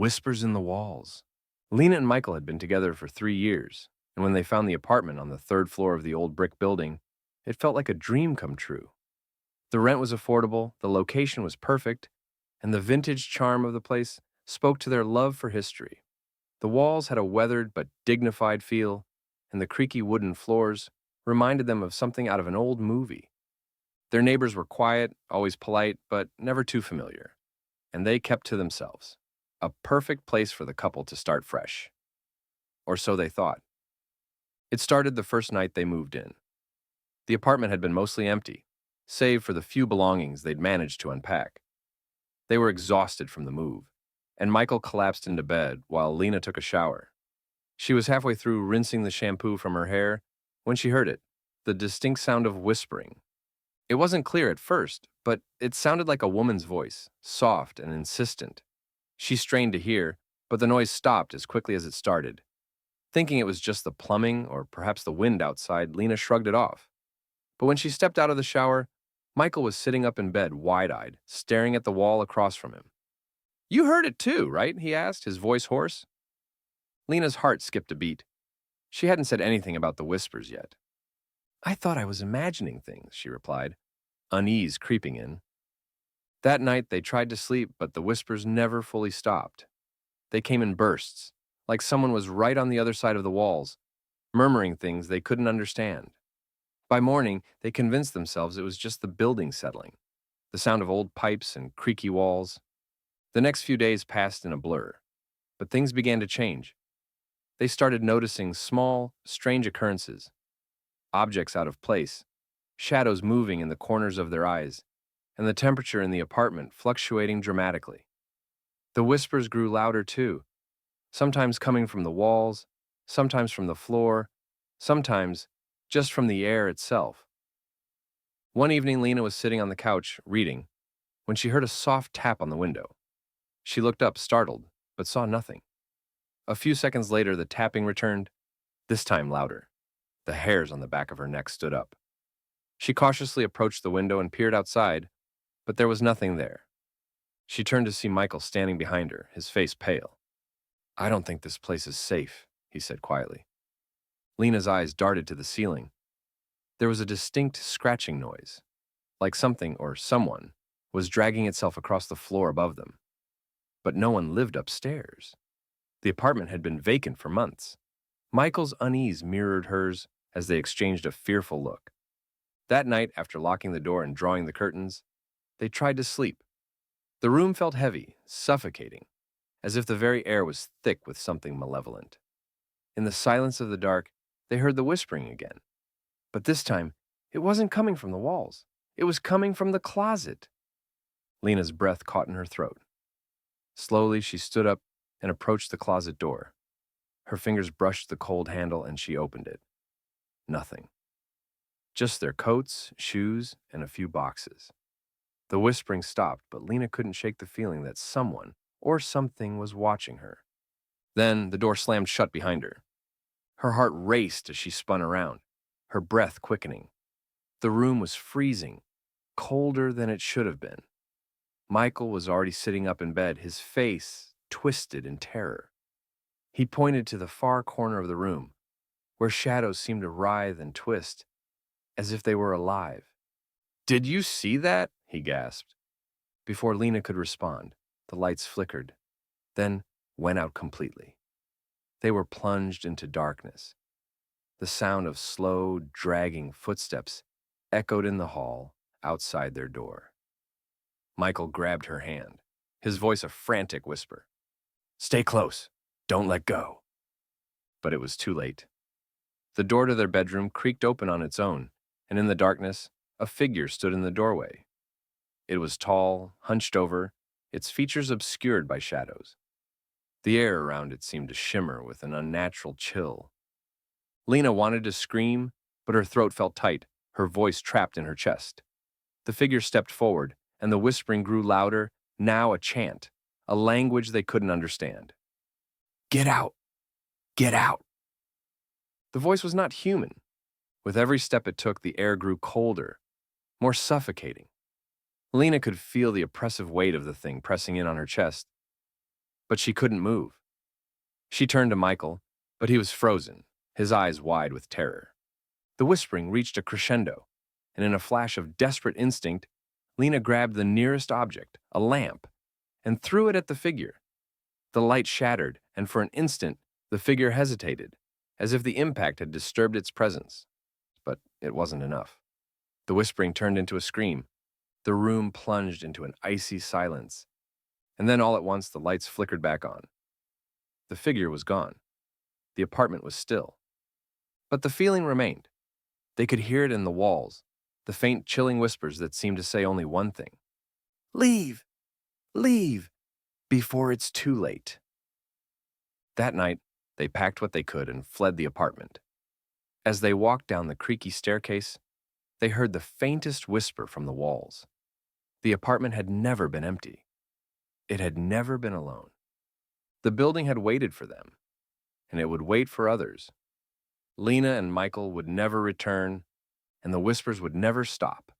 Whispers in the walls. Lena and Michael had been together for 3 years, and when they found the apartment on the third floor of the old brick building, it felt like a dream come true. The rent was affordable, the location was perfect, and the vintage charm of the place spoke to their love for history. The walls had a weathered but dignified feel, and the creaky wooden floors reminded them of something out of an old movie. Their neighbors were quiet, always polite, but never too familiar, and they kept to themselves. A perfect place for the couple to start fresh. Or so they thought. It started the first night they moved in. The apartment had been mostly empty, save for the few belongings they'd managed to unpack. They were exhausted from the move, and Michael collapsed into bed while Lena took a shower. She was halfway through rinsing the shampoo from her hair when she heard it, the distinct sound of whispering. It wasn't clear at first, but it sounded like a woman's voice, soft and insistent. She strained to hear, but the noise stopped as quickly as it started. Thinking it was just the plumbing or perhaps the wind outside, Lena shrugged it off. But when she stepped out of the shower, Michael was sitting up in bed, wide-eyed, staring at the wall across from him. "You heard it too, right?" he asked, his voice hoarse. Lena's heart skipped a beat. She hadn't said anything about the whispers yet. "I thought I was imagining things," she replied, unease creeping in. That night they tried to sleep, but the whispers never fully stopped. They came in bursts, like someone was right on the other side of the walls, murmuring things they couldn't understand. By morning, they convinced themselves it was just the building settling, the sound of old pipes and creaky walls. The next few days passed in a blur, but things began to change. They started noticing small, strange occurrences, objects out of place, shadows moving in the corners of their eyes, and the temperature in the apartment fluctuating dramatically. The whispers grew louder too, sometimes coming from the walls, sometimes from the floor, sometimes just from the air itself. One evening, Lena was sitting on the couch, reading, when she heard a soft tap on the window. She looked up, startled, but saw nothing. A few seconds later, the tapping returned, this time louder. The hairs on the back of her neck stood up. She cautiously approached the window and peered outside, but there was nothing there. She turned to see Michael standing behind her, his face pale. "I don't think this place is safe," he said quietly. Lena's eyes darted to the ceiling. There was a distinct scratching noise, like something or someone was dragging itself across the floor above them. But no one lived upstairs. The apartment had been vacant for months. Michael's unease mirrored hers as they exchanged a fearful look. That night, after locking the door and drawing the curtains, they tried to sleep. The room felt heavy, suffocating, as if the very air was thick with something malevolent. In the silence of the dark, they heard the whispering again. But this time, it wasn't coming from the walls. It was coming from the closet. Lena's breath caught in her throat. Slowly, she stood up and approached the closet door. Her fingers brushed the cold handle and she opened it. Nothing. Just their coats, shoes, and a few boxes. The whispering stopped, but Lena couldn't shake the feeling that someone or something was watching her. Then the door slammed shut behind her. Her heart raced as she spun around, her breath quickening. The room was freezing, colder than it should have been. Michael was already sitting up in bed, his face twisted in terror. He pointed to the far corner of the room, where shadows seemed to writhe and twist, as if they were alive. "Did you see that?" he gasped. Before Lena could respond, the lights flickered, then went out completely. They were plunged into darkness. The sound of slow, dragging footsteps echoed in the hall outside their door. Michael grabbed her hand, his voice a frantic whisper. "Stay close. Don't let go." But it was too late. The door to their bedroom creaked open on its own, and in the darkness, a figure stood in the doorway. It was tall, hunched over, its features obscured by shadows. The air around it seemed to shimmer with an unnatural chill. Lena wanted to scream, but her throat felt tight, her voice trapped in her chest. The figure stepped forward, and the whispering grew louder, now a chant, a language they couldn't understand. "Get out! Get out!" The voice was not human. With every step it took, the air grew colder, more suffocating. Lena could feel the oppressive weight of the thing pressing in on her chest. but she couldn't move. She turned to Michael, but he was frozen, his eyes wide with terror. The whispering reached a crescendo, and in a flash of desperate instinct, Lena grabbed the nearest object, a lamp, and threw it at the figure. The light shattered, and for an instant, the figure hesitated, as if the impact had disturbed its presence. But it wasn't enough. The whispering turned into a scream. The room plunged into an icy silence, and then all at once the lights flickered back on. The figure was gone. The apartment was still. But the feeling remained. They could hear it in the walls, the faint chilling whispers that seemed to say only one thing. Leave! Leave! Before it's too late. That night, they packed what they could and fled the apartment. As they walked down the creaky staircase, they heard the faintest whisper from the walls. The apartment had never been empty. It had never been alone. The building had waited for them, and it would wait for others. Lena and Michael would never return, and the whispers would never stop.